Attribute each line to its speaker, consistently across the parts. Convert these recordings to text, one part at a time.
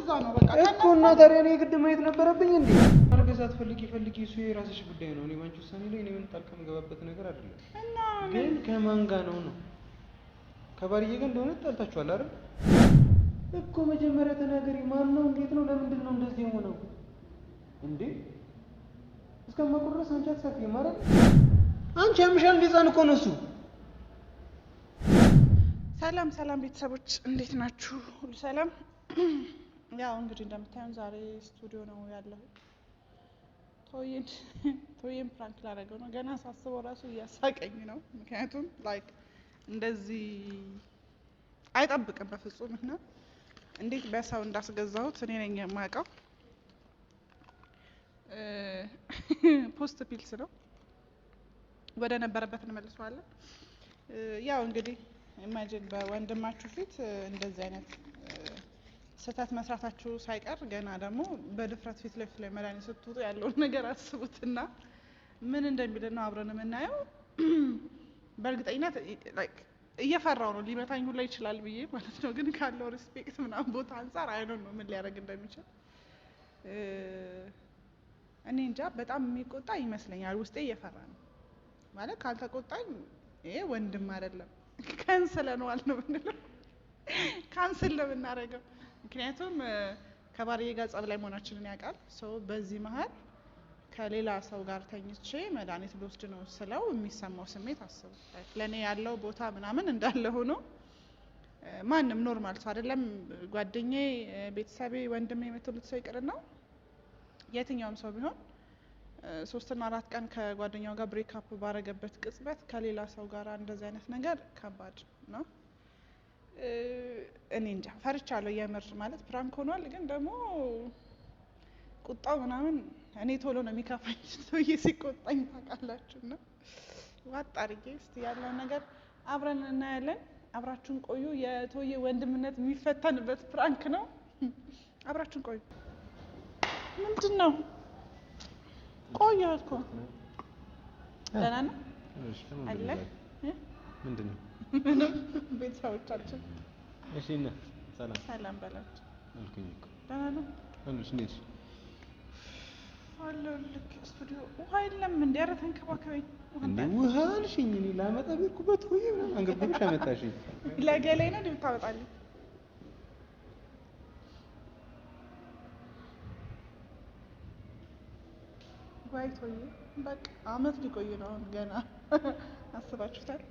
Speaker 1: ለዛ ነው በቃ
Speaker 2: እኮ እና ታዲያ እኔ ግድ ማየት ነበረብኝ እንዴ? አርገዛት ፈልጊ እሱ የራስሽ ጉዳይ ነው። እኔ ባንቺ ውሳኔ ላይ እኔ ምን ጣልቃ የምገባበት ነገር አይደለም።
Speaker 1: እና
Speaker 2: ግን ከማን ጋር ነው? ከባልዬ ጋር እንደሆነ ጣልታችኋል አይደል? እኮ መጀመሪያ ተናገሪ። ማን ነው? እንዴት ነው? ለምንድን ነው እንደዚህ የሆነው እንዴ? እስከማቆረስ አንቺ አትሳፊም አይደል? አንቺ ያምሻል እንዴ? ህፃን እኮ ነው እሱ።
Speaker 1: ሰላም ቤተሰቦች እንዴት ናችሁ? ሁሉ ሰላም? ያው እንግዲህ እንደምታዩን ዛሬ ስቱዲዮ ነው ያለው። ቶይን ፕራንክ ላደረገው ነው። ገና ሳስበው ራሱ እያሳቀኝ ነው። ምክንያቱም ላይክ እንደዚህ አይጠብቅም በፍጹም እና እንዴት በሰው እንዳስገዛሁት እኔ ነኝ የማውቀው። ፖስት ፒልስ ነው። ወደ ነበረበት እንመልሰዋለን። ያው እንግዲህ ኢማጂን በወንድማችሁ ፊት እንደዚህ አይነት ስህተት መስራታችሁ ሳይቀር ገና ደግሞ በድፍረት ፊት ለፊት ላይ መድኃኒት ስትውጡ ያለውን ነገር አስቡትና ምን እንደሚል ነው አብረን የምናየው። በእርግጠኝነት ላይክ እየፈራው ነው ሊመታኝ ሁላ ይችላል ብዬ ማለት ነው። ግን ካለው ሪስፔክት ምናምን ቦታ አንፃር አይዶን ነው ምን ሊያደርግ እንደሚችል እኔ እንጃ። በጣም የሚቆጣ ይመስለኛል። ውስጤ እየፈራ ነው ማለት ካልተቆጣኝ ይሄ ወንድም አይደለም ካንስለነዋል ነው የምንለው። ካንስል ነው የምናደርገው። ምክንያቱም ከባልዬ ጋር ጸብ ላይ መሆናችንን ያውቃል። ሰው በዚህ መሀል ከሌላ ሰው ጋር ተኝቼ መድኃኒት ልወስድ ነው ስለው የሚሰማው ስሜት አስቡ። ለእኔ ያለው ቦታ ምናምን እንዳለ ሆኖ ማንም ኖርማል ሰው አይደለም ጓደኛዬ፣ ቤተሰቤ፣ ወንድሜ የምትሉት ሰው ይቅርና የትኛውም ሰው ቢሆን 3 እና 4 ቀን ከጓደኛው ጋር ብሬክ አፕ ባረገበት ቅጽበት ከሌላ ሰው ጋር እንደዚህ አይነት ነገር ከባድ ነው። እኔ እንጃ ፈርቻለሁ የምር ማለት ፕራንክ ሆኗል። ግን ደግሞ ቁጣው ምናምን እኔ ቶሎ ነው የሚከፋኝ ሰውዬ ሲቆጣኝ ታውቃላችሁ። እና ዋጥ አድርጌ እስቲ ያለውን ነገር አብረን እናያለን። አብራችሁን ቆዩ። የቶዬ ወንድምነት የሚፈተንበት ፕራንክ ነው። አብራችሁን ቆዩ። ምንድን ነው ቆየሁ እኮ ደህና ነው አለ
Speaker 2: ምንድን ነው
Speaker 1: ቤተሰቦቻችን
Speaker 2: እሺ እና
Speaker 1: ሰላም በላቸው
Speaker 2: አልኩኝ እኮ
Speaker 1: ደህና ነው
Speaker 2: አንቺ እንዴት
Speaker 1: አለው። ልክ ስቱዲዮ ውሃ የለም እንዴ? ኧረ ተንከባከበኝ።
Speaker 2: ውሃ አልሽኝ። እኔ ላመጣ ቢልኩበት ወይ ምናምን አንገብግብሽ አመጣሽኝ።
Speaker 1: ለገላይ ነው እንዴ ታወጣልኝ? ዋይቶዬ በቃ አመት ሊቆይ ነው አሁን ገና አስባችሁታል?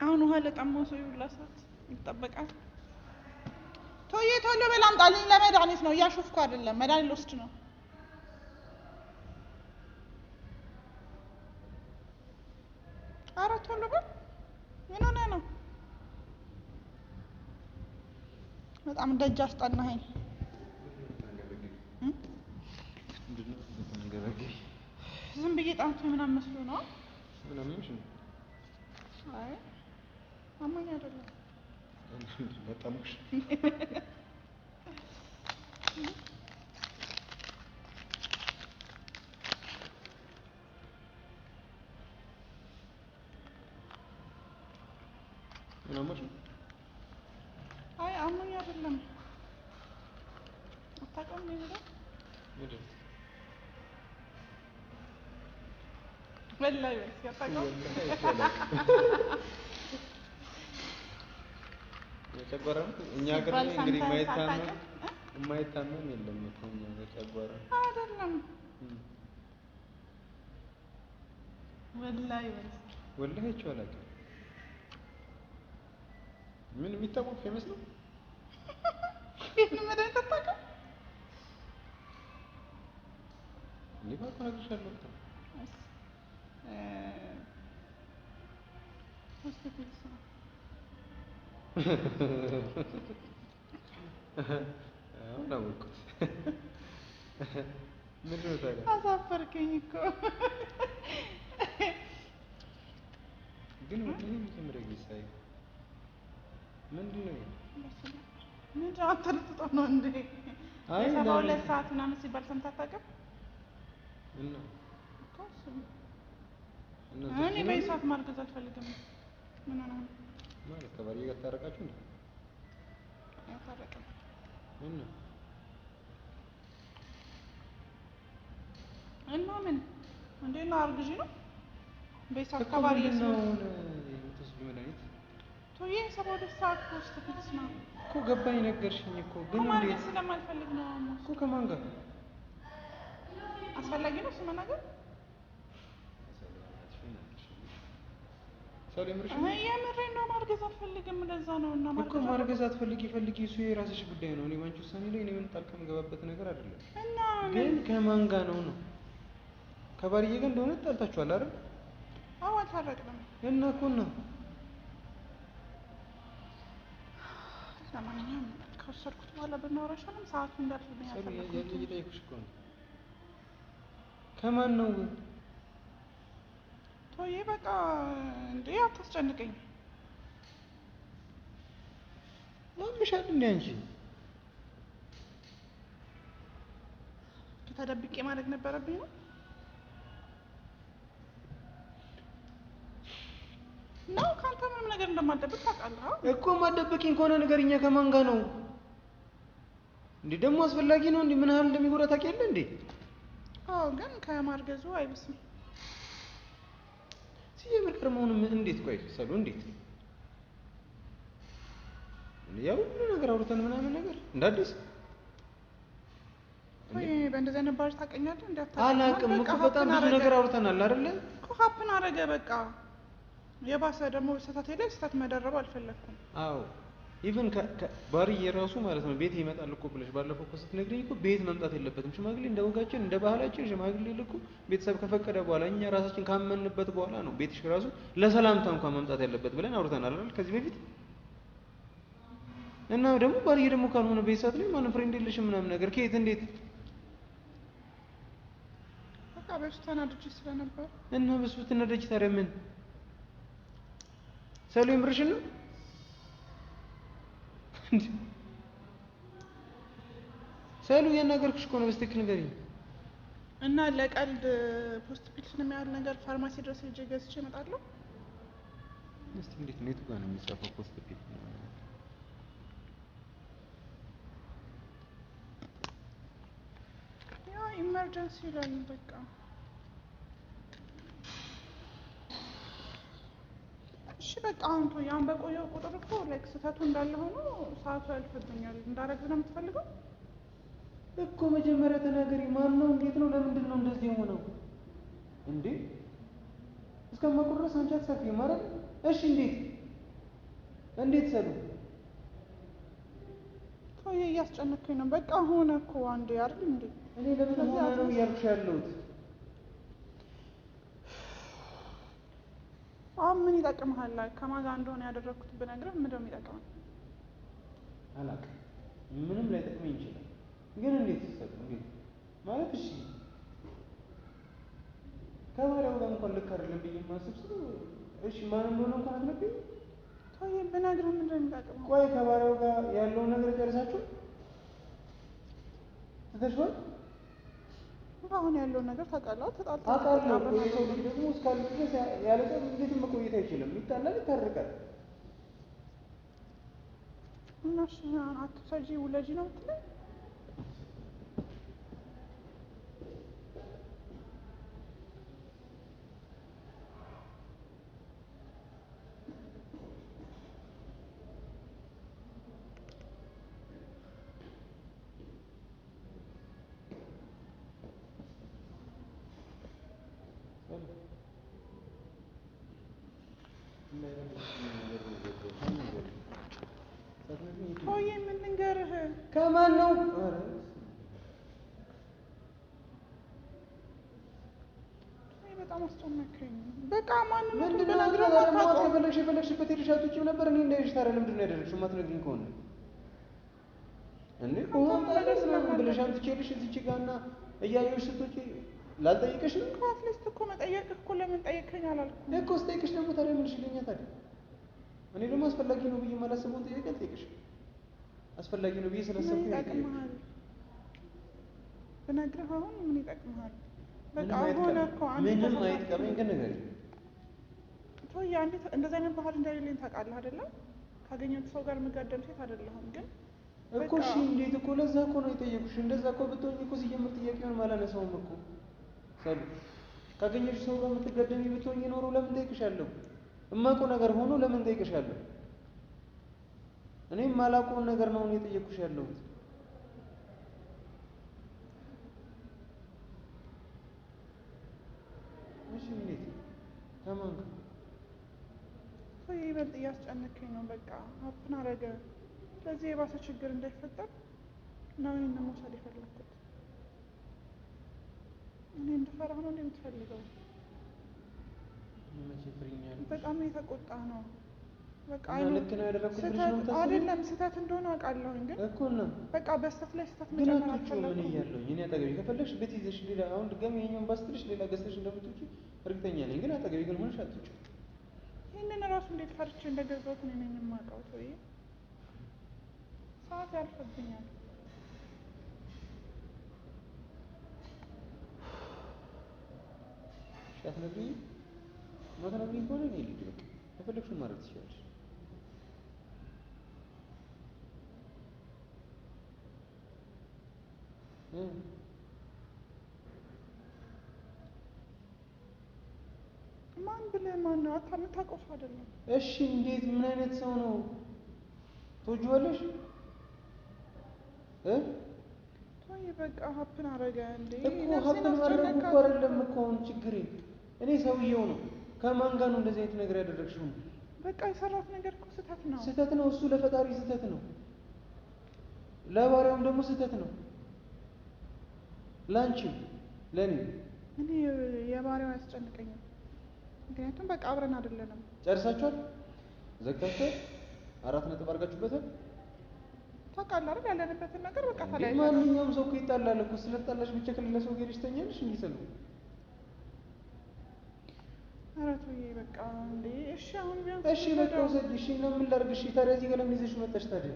Speaker 1: አሁን ውሃ ለጠማው ሰው ይውላ ሰዓት ይጠበቃል። ቶዬ ቶሎ በል አምጣልኝ። ለመድኃኒት ነው እያሾፍኩ አይደለም፣ መድኃኒት ልወስድ ነው። ኧረ ቶሎ በል። ምን ሆነህ ነው? በጣም ደጅ አስጠናኸኝ። ዝም ብዬ ጣንቶ ምናምን መስሎ ነው።
Speaker 2: ምናምን እሺ።
Speaker 1: አይ አማኝ አይደለም።
Speaker 2: በጣም እሺ። ምናምን
Speaker 1: አይ አማኝ አይደለም። አታውቅም ነው የሚለው ወላሂ ያጣቀው
Speaker 2: የጨጓራም እኛ ሀገር ላይ እንግዲህ የማይታመም የለም እኮ እኛ ሀገር ጨጓራ
Speaker 1: አይደለም። ወላሂ
Speaker 2: ይቻላል። ምን የሚታወቅ ፌመስ ነው?
Speaker 1: ይሄን መድኃኒት አታውቅም?
Speaker 2: ሊባ ኮነግሻለሁ አላወቅሁት። ምንድን ነው ታዲያ?
Speaker 1: አሳፈርከኝ እኮ።
Speaker 2: ግን መጀመሪያ ጊዜ ሳይ ምንድን ነው
Speaker 1: ምንድን ነው አተርጥጦ ነው እንዴ? 72 ሰዓት ምናምን ሲባል ሰምተህ አታውቅም?
Speaker 2: እና
Speaker 1: እኔ በሰዓት ማርገዝ አልፈልግም። ምን ሆነህ ነው?
Speaker 2: ማለት ከባልዬ ጋር ታረቃችሁ እንዴ?
Speaker 1: አይታረቅም እና ምን እንዴ ነው አርግዢ ነው ቤት አካባቢ
Speaker 2: ነው የምትወስዱ መድኃኒት
Speaker 1: ቶዬ 72 ሰዓት ውስጥ ፊክስ ነው
Speaker 2: እኮ ገባኝ ነገርሽኝ እኮ ግን እንዴት
Speaker 1: ስለማልፈልግ ነው
Speaker 2: እኮ ከማን ጋር
Speaker 1: አስፈላጊ ነው ስመናገር የምሬን ነው ማርገዝ አልፈልግም ለዛ ነው እና
Speaker 2: እኮ ማርገዝ አትፈልጊ እሱ የራስሽ ጉዳይ ነው እኔ ባንቺ ውሳኔ ላይ እኔ ምን ጣልቃ የምገባበት ነገር አይደለም
Speaker 1: እና
Speaker 2: ግን ከማን ጋር ነው ከባልዬ ጋር እንደሆነ ጣልታችኋል አይደል
Speaker 1: አዎ አልታረቅንም
Speaker 2: እና እኮ ነው
Speaker 1: ለማንኛውም ከወሰድኩት በኋላ ብናወራሻለም ሰዓቱ እንዳልፍልኝ አልፈልግም
Speaker 2: እየጠየኩሽ እኮ ነው ከማን ነው
Speaker 1: ቶዬ በቃ እንዴ አታስጨንቀኝ
Speaker 2: ያምሻል እንዴ አንቺ
Speaker 1: ተደብቄ ማድረግ ነበረብኝ ነው ካንተ ምንም ነገር እንደማልደብቅ ታውቃለህ
Speaker 2: እኮ ማደበቂኝ ከሆነ ንገሪኛ ከማን ጋር ነው እንዴ ደግሞ አስፈላጊ ነው እንዴ ምን ያህል እንደሚጎዳ ታውቂያለሽ እንዴ
Speaker 1: አዎ ግን ከማርገዙ አይብስም
Speaker 2: ሲጀምር ቀርመውንም እንዴት ቆይ ሰሉ እንዴት ያው ሁሉ ነገር አውርተን ምናምን ነገር እንዳዲስ
Speaker 1: ወይ በእንደዚህ አይነት ባር ታውቀኛለህ እንዳታውቅ
Speaker 2: አላውቅም እኮ በጣም ብዙ ነገር አውርተናል አይደለ
Speaker 1: እኮ ሀፕን አረገ በቃ የባሰ ደግሞ ስህተት ሄደ ስህተት መደረብ አልፈለኩም
Speaker 2: አዎ ኢቭን ባርዬ ራሱ ማለት ነው ቤት ይመጣል እኮ ብለሽ ባለፈው እኮ ስትነግሪኝ እኮ ቤት መምጣት የለበትም ሽማግሌ እንደ ወጋችን እንደ ባህላችን ሽማግሌ ልኩ ቤተሰብ ከፈቀደ በኋላ እኛ ራሳችን ካመንበት በኋላ ነው ቤትሽ ራሱ ለሰላምታ እንኳን መምጣት ያለበት ብለን አውርተናል አይደል ከዚህ በፊት እና ደግሞ ባርዬ ደግሞ ካልሆነ ቤተሰብ ላይ ማንም ፍሬንድ የለሽም ምናምን ነገር ከየት እንዴት
Speaker 1: በቃ በሱ ተናድጄ ስለነበር
Speaker 2: እና በሱ ተናድጄ ታዲያ ምን ሰሉ ይምርሽን ነው ሰሉ ያናገርኩሽ እኮ ነው በስትክክል ንገሪኝ
Speaker 1: እና ለቀልድ ፖስት ፒልስ ነው የሚያህል ነገር ፋርማሲ ድረስ ሄጄ ገዝቼ እመጣለሁ
Speaker 2: እስቲ እንዴት ነው የቱ ጋር ነው የሚጻፈው ፖስት ፒልስ
Speaker 1: ያ ኢመርጀንሲ ይላል በቃ እሺ በቃ አሁን ቶ ያን በቆየው ቁጥር እኮ ላይክ ስህተቱ እንዳለ ሆኖ ሰዓቱ ያልፍብኛል እንዳረግዝ ነው የምትፈልገው
Speaker 2: እኮ መጀመሪያ ተናገሪ ማን ነው እንዴት ነው ለምንድን ነው እንደዚህ የሆነው እንዴ እስከማቆረስ አንቺ አትሰፊም ማለት እሺ እንዴት ሰሉ
Speaker 1: ቶዬ እያስጨነቀኝ ነው በቃ ሆነ እኮ አንዴ አይደል እንዴ
Speaker 2: እኔ ለምን ሆነ ነው እያልኩሽ ያለሁት
Speaker 1: ምን ይጠቅምሃል ከማን ጋር እንደሆነ ያደረኩት ብነግርህ ምንድን ነው የሚጠቅመው
Speaker 2: አላውቅም ምንም ላይጠቅመኝ ይችላል ግን እንዴት ይሰጥ እንዴት ማለት እሺ ከባሪያው ጋር እንኳን ልክ አይደለም ብዬ የማስብ ሰው እሺ ማን እንደሆነ እንኳን አትነግሪኝ
Speaker 1: ቶዬ ብነግርህ ምንድን ነው የሚጠቅመው
Speaker 2: ቆይ ከባሪያው ጋር ያለውን ነገር ጨርሳችሁ ትተሽዋል
Speaker 1: አሁን ያለውን ነገር ታውቃለህ
Speaker 2: አውቃለሁ የሰው ልጅ ደግሞ እስካለ ድረስ ያለ ጸብ እንዴትም መቆየት አይችልም ይጣላል ይታረቃል
Speaker 1: እና እሺ አትሰጂ ውለጂ ነው የምትለኝ ቶዬ ምን ልንገርህ
Speaker 2: ከማን ነው
Speaker 1: በጣም አስጨነቀኝ በቃ ማንም
Speaker 2: የፈለግሽበት ሄደሽ አትወጪም ነበር እኔ እንዳይሽ ታዲያ ለምንድን ነው ያደረግሽው የማትነግሪኝ ከሆነ እንዴ ብለሽ አምጥቼልሽ እዚች ጋር እና እያየሁሽ ስትወጪ ላልጠይቅሽ ነው
Speaker 1: አትሊስት እኮ መጠየቅህ እኮ ለምን ጠየቅኸኝ አላልኩም
Speaker 2: እኮ ስጠይቅሽ ደግሞ ታዲያ ምንሽ ይለኛል ታዲያ እኔ ደግሞ አስፈላጊ ነው ብዬ የማላስበውን ጥያቄ አልጠይቅሽም አስፈላጊ ነው ብዬ ስላሰብኩኝ
Speaker 1: ይጠቅምሃል ብነግርህ አሁን ምን ይጠቅምሃል በቃ ሆነ እኮ
Speaker 2: ምንም አይጠቅመኝ ግን ንገሪኝ
Speaker 1: ቶዬ እንደዚህ አይነት ባህል እንደሌለኝ ታውቃለህ አይደለም ካገኘሁት ሰው ጋር የምጋደል ሴት አይደለሁም ግን
Speaker 2: እኮ እሺ እንዴት እኮ ለዛ እኮ ነው የጠየቁሽ። እንደዛ እኮ ብትሆኚ እኮ ሲጀምር ጥያቄውን ማላነሳውም እኮ ሰሉ ካገኘሽ ሰው ጋር የምትገደሚ ብትሆኚ ኖሮ ለምን ጠይቅሻለሁ? እማውቀው ነገር ሆኖ ለምን ጠይቅሻለሁ? እኔም ማላውቀውን ነገር ነው የጠየቅኩሽ ያለሁት። እሺ እንዴት ከማን ጋር
Speaker 1: ወይ ይበልጥ እያስጨነቀኝ ነው። በቃ ሀፕን አረገ። ስለዚህ የባሰ ችግር እንዳይፈጠር ነው ይሄን መውሰድ የፈለኩት። እኔ እንድፈራ ነው እንደምትፈልገው።
Speaker 2: መቼ ፍሪኛል?
Speaker 1: በጣም የተቆጣ ነው። በቃ
Speaker 2: ልክ ነው ያደረኩት ብለሽ ነው የምታስበው?
Speaker 1: አይደለም ስህተት እንደሆነ አውቃለሁኝ፣ ግን
Speaker 2: እኮ ነው
Speaker 1: በቃ በስህተት ላይ ስህተት መጨመር አልፈለኩም።
Speaker 2: ምን እያለሁኝ እኔ አጠገቤ ከፈለግሽ ቤት ይዘሽ ሌላ አሁን ድጋሚ የኛውን ባስትልሽ ሌላ ገዝተሽ እንደምትውጪ እርግጠኛ ነኝ። ግን አጠገቤ ግን ሆነሽ አትውጪ።
Speaker 1: ይሄንን ራሱ እንዴት ፈርቼ እንደገዛሁት እኔ ነኝ የማውቀው። ተወይ ሰዓት ያልፍብኛል።
Speaker 2: አትነግሪኝም? ማትነግሪኝ ከሆነ እኔ ልሂድ በቃ። ከፈለግሽው ማድረግ ትችያለሽ።
Speaker 1: ማን ብለህ ማን ነው? የምታውቀው ሰው አይደለም።
Speaker 2: እሺ እንዴት? ምን አይነት ሰው ነው? ትወጂዋለሽ?
Speaker 1: ተወኝ በቃ። ሀፕን አረገ እንዴ
Speaker 2: እኮ ሀፕን ማድረግ እኮ አይደለም እኮ አሁን ችግሬ እኔ ሰውዬው ነው። ከማን ጋር ነው እንደዚህ አይነት ነገር ያደረግሽው?
Speaker 1: በቃ የሰራሁት ነገር እኮ ስህተት ነው።
Speaker 2: ስህተት ነው እሱ ለፈጣሪ ስህተት ነው፣ ለባሪያውም ደግሞ ስህተት ነው። ላንቺም ለኔ
Speaker 1: እኔ የባሪያው አያስጨንቀኝም። ምክንያቱም በቃ አብረን አይደለንም።
Speaker 2: ጨርሳችኋል? ዘግታችኋል? 4 ነጥብ አድርጋችሁበታል?
Speaker 1: ታውቃለህ አይደል? ያለንበትን ነገር በቃ ተለያይተን።
Speaker 2: ማንኛውም ሰው እኮ ይጣላል እኮ። ስለጣላሽ ብቻ ከሌላ ሰው ጋር ተኛለሽ እንዴ? ሰሉ
Speaker 1: ኧረ ተወኝ በቃ እንዴ። እሺ አሁን ቢያንስ
Speaker 2: እሺ በቃ ውሰድ። እሺ እና ምን ላድርግ? እሺ ታዲያ እዚህ ጋር ለምን ይዘሽ መጣሽ ታዲያ?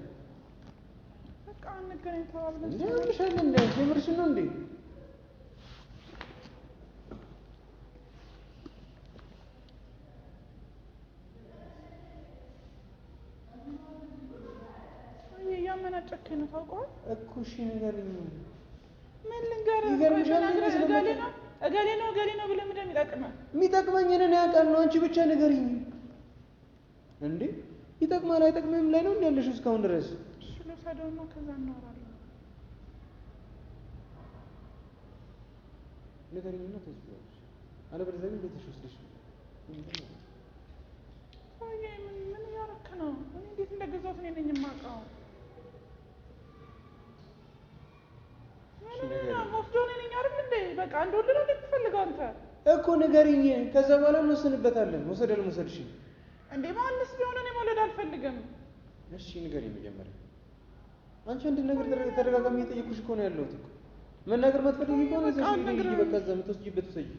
Speaker 1: በቃ እንገናኝ ተባብለን
Speaker 2: እንዴ አምሻል እንዴ? የምርሽ ነው እንዴ?
Speaker 1: እያመናጨከኝ ነው ታውቀዋል
Speaker 2: እኮ። እሺ ንገሪኝ።
Speaker 1: ምን ልንገርህ? እገሌ ነው ብለህ ምንድን ነው የሚጠቅመህ?
Speaker 2: የሚጠቅመኝን እኔ አውቃለሁ። አንቺ ብቻ ንገሪኝ እንዴ። ይጠቅማል አይጠቅምም ላይ ነው እንዴ ያለሽው እስካሁን ድረስ?
Speaker 1: እሺ ልውሰደውና ከዛ እናወራለን።
Speaker 2: ንገሪኝና ተዝብያለሽ። አለበለዚያ ግን ቤትሽ ወስደሽ
Speaker 1: ምን እያደረክ ነው? እኔ እንዴት እንደገዛሁት እኔ ነኝ የማውቀው። ወስዶን ነኝ አይደል እንዴ? በቃ እንደወልድ ነው የምትፈልገው አንተ
Speaker 2: እኮ ንገሪኝ። ከዛ በኋላ እንወስንበታለን። መውሰድ አልመውሰድሽ
Speaker 1: እንዴ? ማንስ ቢሆን እኔ መውለድ አልፈልግም።
Speaker 2: እሺ ንገሪኝ መጀመሪያ። አንቺ አንድ ነገር ተደጋጋሚ እየጠየኩሽ እኮ ነው ያለሁት እኮ። መናገር ማትፈልጊ ከሆነ በቃ እዛ የምትወስጂበት ውሰጂ።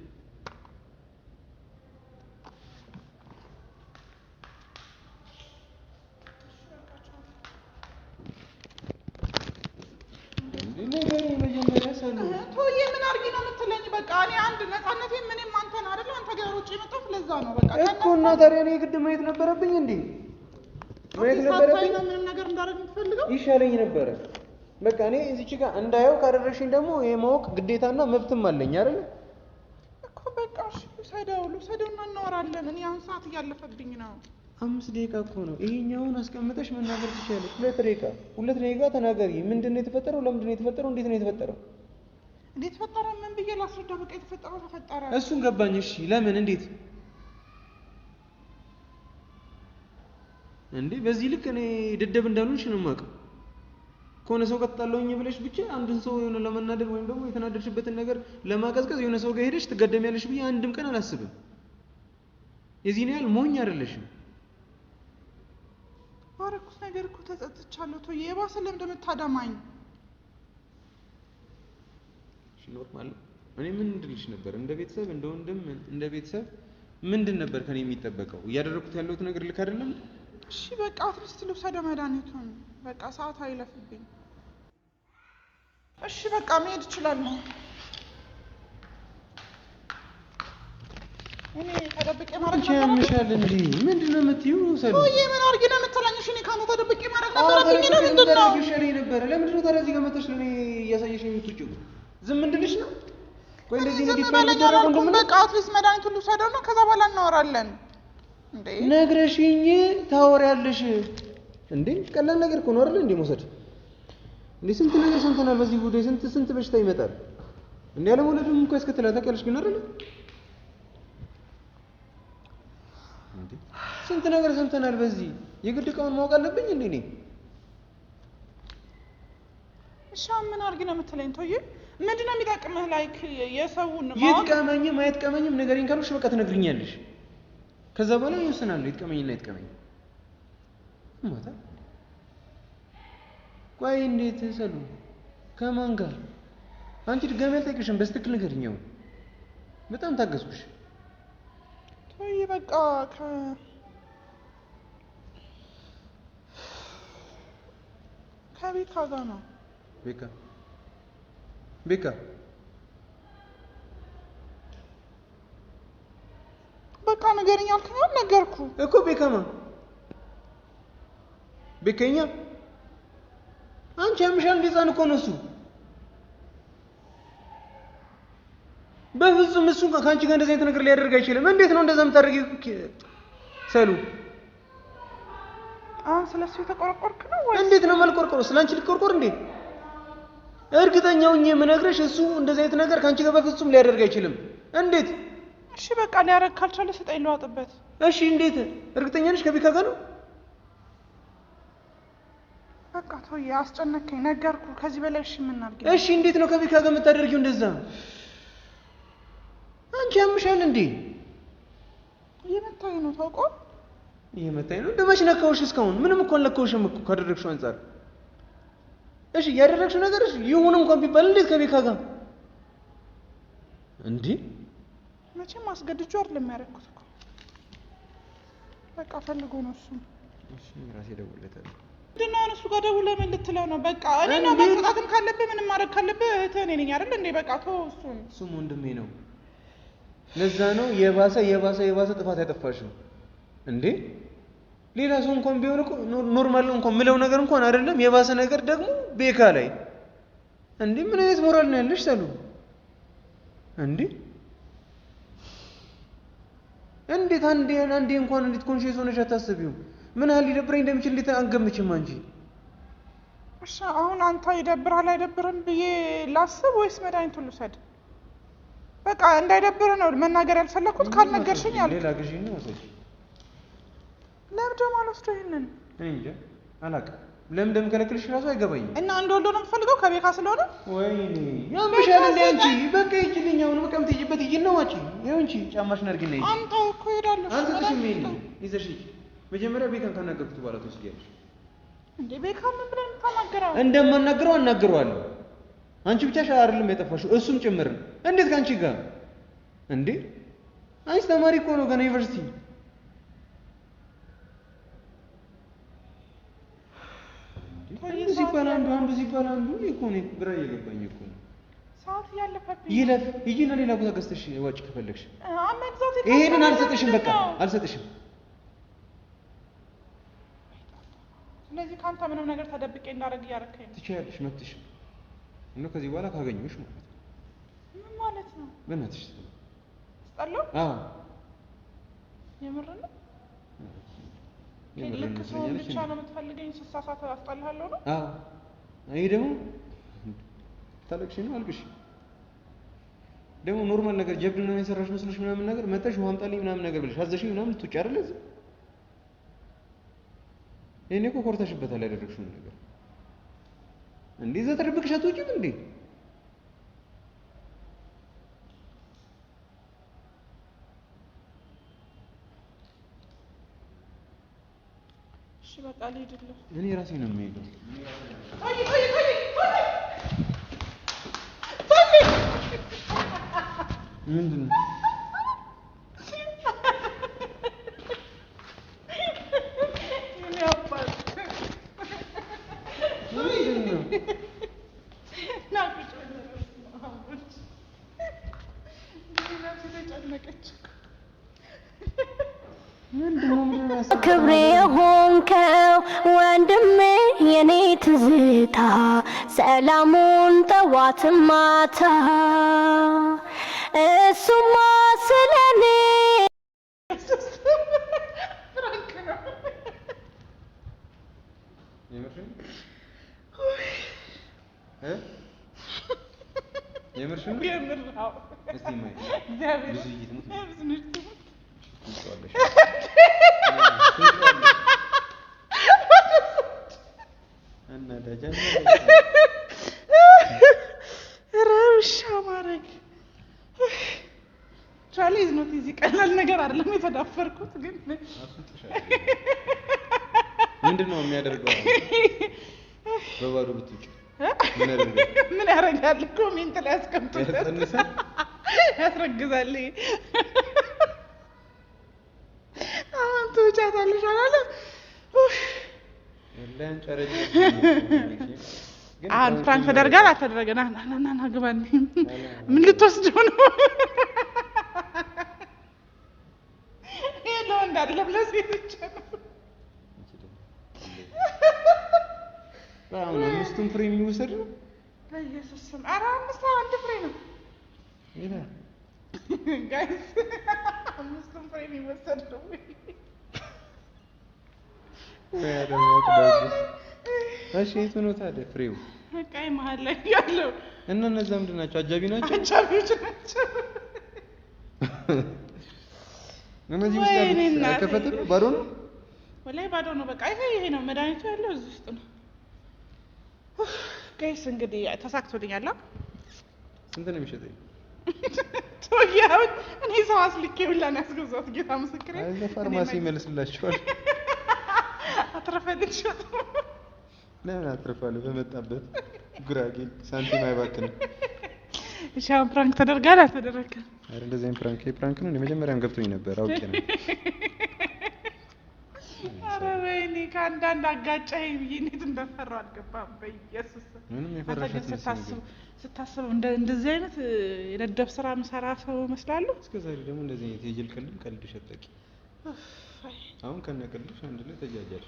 Speaker 2: ንገሪኝ መጀመሪያ ሰሉ።
Speaker 1: ቶዬ ምን አድርጊ ነው የምትለኝ? በቃ እኔ አንድ ነፃነቴ ምንም አንተን አይደል? አንተ ጋር ውጪ የመጣሁት ለዛ ነው በቃ
Speaker 2: እኮ። እና ታዲያ እኔ ግድ ማየት ነበረብኝ እንዴ? ማየት ነበረብኝ።
Speaker 1: ምንም ነገር እንዳደረግ የምትፈልገው
Speaker 2: ይሻለኝ ነበረ። በቃ እኔ እዚች ጋር እንዳየው ካደረሽኝ ደግሞ የማወቅ ግዴታና መብትም አለኝ አይደል
Speaker 1: እኮ። በቃ እሺ ልውሰደውና እናወራለን። እኔ አሁን ሰዓት እያለፈብኝ ነው።
Speaker 2: 5 ደቂቃ እኮ ነው። ይሄኛውን አስቀምጠሽ መናገር ትችያለሽ። 2 ደቂቃ ተናገሪ። ምንድን ነው የተፈጠረው? ለምንድን ነው የተፈጠረው? እንዴት ነው የተፈጠረው?
Speaker 1: እንዴት ተፈጠረ? ምን ብዬ ላስረዳ? በቃ የተፈጠረው ተፈጠረ።
Speaker 2: እሱን ገባኝ። እሺ ለምን? እንዴት እንዴ? በዚህ ልክ እኔ ደደብ እንዳልሆንሽ ነው የማውቀው። ከሆነ ሰው ጋር ተጣላሁኝ ብለሽ ብቻ አንድን ሰው የሆነ ለመናደድ ወይም ደግሞ የተናደድሽበትን ነገር ለማቀዝቀዝ የሆነ ሰው ጋር ሄደሽ ትገደሚያለሽ ብዬ አንድም ቀን አላስብም። የዚህን ያህል ሞኝ አይደለሽም።
Speaker 1: ባረኩት ነገር እኮ ተጸጽቻለሁ። ቶዬ የባሰ ለምን እንደምታዳማኝ?
Speaker 2: እሺ ኖርማል። እኔ ምን እንድልሽ ነበር? እንደ ቤተሰብ እንደ ወንድም እንደ ቤተሰብ ምንድን ነበር ከኔ የሚጠበቀው? እያደረኩት ያለሁት ነገር ልክ አይደለም?
Speaker 1: እሺ በቃ አትሊስት ልውሰደው መድኃኒቱን። በቃ ሰዓት አይለፍብኝ። እሺ በቃ መሄድ እችላለሁ። እኔ ተደብቄ ማድረግ
Speaker 2: ያምሻል እንዴ? ምንድን ነው የምትይው? ሰሉ
Speaker 1: ቶዬ ምን አድርጊ ነው የምትለኝ? እሺ እኔ ካንተ ተደብቄ ማድረግ ነበረብኝ ነው ምንድነው?
Speaker 2: ይሻለኝ ነበር። ለምንድን ነው ታዲያ እዚህ ጋር መተሽ ለኔ እያሳየሽ የምትውጪው? ዝም እንድልሽ ነው? ቆይ እንደዚህ ነው ዲፋይን ተደረገው ምን?
Speaker 1: በቃ አትሊስት መድኃኒቱን ልውሰደው ነው ከዛ በኋላ እናወራለን። እንዴ
Speaker 2: ነግረሽኝ ታወሪያለሽ እንዴ? ቀላል ነገር እኮ ነው አይደል እንዴ መውሰድ? እንዴ ስንት ነገር ሰምተናል በዚህ ጉዳይ ስንት በሽታ ይመጣል። እንዴ ያለመውለድም እኮ ያስከትላል ታውቂያለሽ ግን አይደል? እንዴ ስንት ነገር ሰምተናል በዚህ የግድ እቃውን ማወቅ አለብኝ እንዴ እኔ?
Speaker 1: እሺ ምን አድርጊ ነው የምትለኝ? ተውዬ ምንድነው የሚጠቅምህ? ላይክ የሰውን
Speaker 2: ይጥቀመኝም አይጥቀመኝም ንገሪኝ ካልኩሽ በቃ ትነግሪኛለሽ። ከዛ በኋላ ይወስናል ይጥቀመኝና አይጥቀመኝ ማታ። ቆይ እንዴት ሰሉ ከማን ጋር? አንቺ ድጋሚ አልጠይቅሽም በስትክክል ንገሪኝ። በጣም ታገዝኩሽ።
Speaker 1: ተውዬ በቃ ከቤካ ጋር ነው። ቤካ በቃ ንገረኝ አልከኝ ነገርኩ
Speaker 2: እኮ። ቤካማ ቤከኛ አንቺ ያምሻል እንደ ሕፃን እኮ ነው እሱ። በፍጹም እሱ ከአንቺ ጋር እንደዚህ አይነት ነገር ሊያደርግ አይችልም። እንዴት ነው እንደዛ የምታደርጊው ሰሉ?
Speaker 1: አሁን ስለሱ የተቆረቆርክ ነው ወይ?
Speaker 2: እንዴት ነው ማልቆርቆር? ስላንቺ ልቆርቆር እንዴ? እርግጠኛው ነኝ የምነግርሽ እሱ እንደዚህ አይነት ነገር ካንቺ ጋር በፍጹም ሊያደርግ አይችልም። እንዴት?
Speaker 1: እሺ በቃ ሊያደርግ ካልቻለ ስጠኝ ልዋጥበት።
Speaker 2: እሺ እንዴት? እርግጠኛ ነሽ ከቤካ ጋር ነው?
Speaker 1: በቃ ተውዬ አስጨነከኝ፣ ነገርኩ። ከዚህ በላይ እሺ ምን አድርግ?
Speaker 2: እሺ እንዴት ነው ከቤካ ጋር የምታደርጊው እንደዛ? አንቺ ያምሻል እንዴ?
Speaker 1: እየመታኝ ነው ታውቆ?
Speaker 2: እየመታኝ ነው? እንደማች ነካውሽ? እስካሁን ምንም እኮ አልነካውሽም እኮ ካደረግሽው አንፃር። እሺ ያደረግሽው ነገር እሺ ይሁን እንኳን ቢባል እንዴት ከቤካ ጋር እንዴ?
Speaker 1: መቼም አስገድጆ አይደለም ያደረኩት እኮ በቃ ፈልጎ ነው እሱ።
Speaker 2: እሺ ራሴ ደውለታለሁ።
Speaker 1: ምንድነው እሱ ጋር ደውለህ ምን ልትለው ነው? በቃ እኔ ነው መቆጣትም ካለብህ ምንም ማድረግ ካለብህ እህትህ እኔ ነኝ አይደል እንዴ? በቃ ተው እሱም
Speaker 2: ወንድሜ ነው። ለዛ ነው የባሰ ጥፋት ያጠፋሽው እንዴ? ሌላ ሰው እንኳን ቢሆን እኮ ኖርማል እንኳን ምለው ነገር እንኳን አይደለም የባሰ ነገር ደግሞ ቤካ ላይ እንዴ! ምን አይነት ሞራል ነው ያለሽ ሰሉ እንዴ? እንዴት አንዴ እንኳን እንዴት ኮንሺየስ ሆነሽ አታስቢው? ምን ያህል ሊደብረኝ እንደሚችል እንዴት አንገምችም አንቺ?
Speaker 1: እሺ አሁን አንተ ይደብራል አይደብርም ብዬ ላስብ ወይስ መድኃኒቱን ልውሰድ? በቃ እንዳይደብር ነው መናገር ያልፈለኩት። ካልነገርሽኝ አልኩ
Speaker 2: ሌላ ግዢ ነው ወሰጂ።
Speaker 1: ለምን ደግሞ አልወስደው? ይሄንን
Speaker 2: እንጃ አላውቅም። ለምን እንደምከለክልሽ እራሱ አይገባኝም።
Speaker 1: እና እንደወሎ ነው የምፈልገው ከቤካ ስለሆነ
Speaker 2: ወይኔ ያምሻል እንዴ አንቺ? በቃ ይችልኝ አሁን በቃ ምትይበት ይጅ ነው አንቺ። ይኸው እንጂ ጫማሽን አድርጊና ይጂ።
Speaker 1: አምጣው እኮ ሄዳለሁ።
Speaker 2: አንተ ተሽሜኝ ይዘሽ ሂጂ። መጀመሪያ ቤካን ካናገርኩት በኋላ ትወስጃለሽ።
Speaker 1: እንዴ ቤካ ምን ብለህ የምታናግረው?
Speaker 2: እንደማናግረው አናግረዋለሁ። አንቺ ብቻሽ አይደለም የጠፋሽው እሱም ጭምር። እንዴት ካንቺ ጋር እንዴ? አንቺ ተማሪ እኮ ነው ገና ዩኒቨርሲቲ። አንዱ ሲባል አንዱ እኮ ነው ግራ እየገባኝ እኮ ነው።
Speaker 1: ሰዓት ያለፈብኝ።
Speaker 2: ይለፍ ሂጂና ሌላ ቦታ ገዝተሽ ወጪ ከፈለግሽ።
Speaker 1: አመግዛት
Speaker 2: ይሄንን አልሰጥሽም፣ በቃ አልሰጥሽም።
Speaker 1: ስለዚህ ካንተ ምንም ነገር ተደብቄ እንዳደረግ እያደረከኝ ነው።
Speaker 2: ትችያለሽ፣ መብትሽ ነው። ከዚህ በኋላ ካገኘሁሽ ማለት ነው።
Speaker 1: ምን ማለት ነው?
Speaker 2: በእናትሽ
Speaker 1: ስጠላው?
Speaker 2: አዎ
Speaker 1: የምር ነው። ልክ ሰውን ብቻ ነው የምትፈልገኝ? ስሳሳት አስጠልሃለሁ ነው?
Speaker 2: አዎ ይሄ ደግሞ ታለቅሽ ነው አልቅሽ። ደግሞ ኖርማል ነገር ጀብድ ነው የሰራሽ መስሎሽ ምናምን ነገር መጣሽ ውሃ አምጣልኝ ምናምን ነገር ብለሽ አዘሽኝ ምናምን ትውጪ አይደል? እዚህ እኔ እኮ ኮርተሽበታል ያደረግሽውን ነገር። እንዴ እዛ ተደብቀሽ አትወጪም እንዴ?
Speaker 1: እሺ በቃ ልሂድልህ።
Speaker 2: እኔ ራሴ ነው የምሄደው። ምንድን ነው?
Speaker 3: ክብሬ ሆንከው ወንድሜ የኔ ትዝታ ሰላሙን ጠዋት ማታ እሱማ ስለኔ
Speaker 2: የምርሽን
Speaker 1: የምራው
Speaker 2: እስቲ ማይ
Speaker 1: እግዚአብሔር
Speaker 2: ብዙ ይትሙት ትጫለሽ እና ደጀን
Speaker 1: ረብሻ ማረግ ቻሌንጅ ነው። እዚህ ቀላል ነገር አይደለም የተዳፈርኩት ግን
Speaker 2: ምንድነው የሚያደርገው? በባዶ ብትውጪ
Speaker 1: ምን ያደርጋል? ኮሜንት ላይ አስቀምጡት። ያስረግዛል። አሁን ትውጫታለሽ አላለም? አሁን ፕራንክ ተደርጋል አልተደረገ? ና ግባኝ። ምን ልትወስደው ነው? ይሄ ለወንድ አይደለም ለሴት ብቻ ነው።
Speaker 2: አሁን አምስቱን ፍሬ የሚወሰድ ነው።
Speaker 1: በኢየሱስ ስም ኧረ አምስት አንድ ፍሬ ነው ጋይስ፣ አምስቱን ፍሬ የሚወሰድ ነው።
Speaker 2: እሺ የቱ ነው ታዲያ ፍሬው?
Speaker 1: በቃ መሀል ላይ ያለው
Speaker 2: እና እነዛ ምንድን ናቸው? አጃቢ ናቸው?
Speaker 1: አጃቢዎች ናቸው።
Speaker 2: እነዚህ ውስጥ ያሉት አይከፈትም? ባዶ ነው
Speaker 1: ወላሂ ባዶ ነው። በቃ ይሄ ነው መድኃኒቱ ያለው እዚህ ውስጥ ነው። ጋይስ እንግዲህ ተሳክቶልኛል።
Speaker 2: ስንት ነው የሚሸጠኝ?
Speaker 1: ቶያው እኔ ሰው አስልኬ ሁላ ነው ያስገዛሁት። ጌታ ምስክሬ።
Speaker 2: ለፋርማሲ ይመልስላችኋል።
Speaker 1: አትረፈልኝ ሸጥ
Speaker 2: ለምን አትረፋለሁ? በመጣበት ጉራጌ ሳንቲም አይባክንም።
Speaker 1: እሺ አሁን ፕራንክ ተደርጋል አልተደረገም?
Speaker 2: አረ እንደዚህ አይነት ፕራንክ ነው። መጀመሪያም ገብቶኝ ነበር አውቄ ነው።
Speaker 1: አረ ወይኔ ከአንዳንድ አጋጫኝ ብዬ እንዴት እንደፈራው አልገባም። በኢየሱስ
Speaker 2: ምንም የፈራሻት
Speaker 1: ስታስብ እንደዚህ አይነት የደደብ ስራ ምሰራ ሰው መስላለሁ።
Speaker 2: እስከዛሬ ደግሞ እንደዚህ አይነት የጅል ቀልድ ሸጠቂ። አሁን ከነቀልሽ አንድ ላይ ተጃጃል።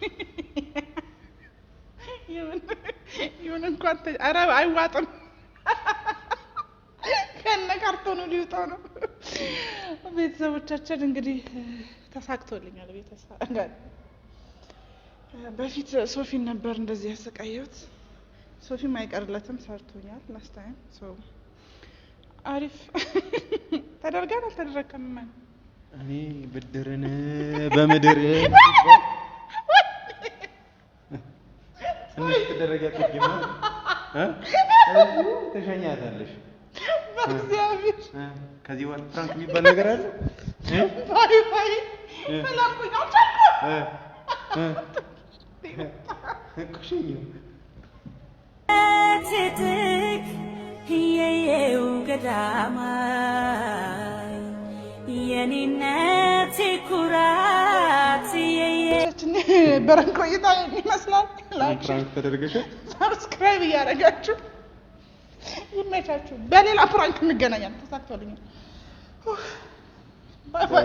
Speaker 2: ይሁን እንኳን ኧረ አይዋጥም። ከነ ካርቶኑ ሊውጣው ነው። ቤተሰቦቻችን እንግዲህ ተሳክቶልኛል። ቤተሰብ በፊት ሶፊን ነበር እንደዚህ ያሰቃየሁት። ሶፊም አይቀርለትም ሰርቶኛል። ላስት ታይም ሶ አሪፍ ተደርጋል አልተደረገም? እኔ ብድርን በምድር እንዴት ተደረጋት? ተሸኛታለሽ።
Speaker 1: በእግዚአብሔር
Speaker 2: ከዚህ በኋላ ፍራንክ የሚባል ነገር አለ?
Speaker 1: ባይ መላኩኝ
Speaker 2: ኩሽኝ
Speaker 3: ትትክ የየው ገዳማ የኔነት ኩራት
Speaker 1: የየችን በረን ቆይታ ይመስላል። ላይክ
Speaker 2: ፍራንክ ተደርገሽ
Speaker 1: ሰብስክራይብ እያደረጋችሁ ይመቻችሁ። በሌላ ፍራንክ እንገናኛለን። ተሳክቶልኛል። ባይ ባይ።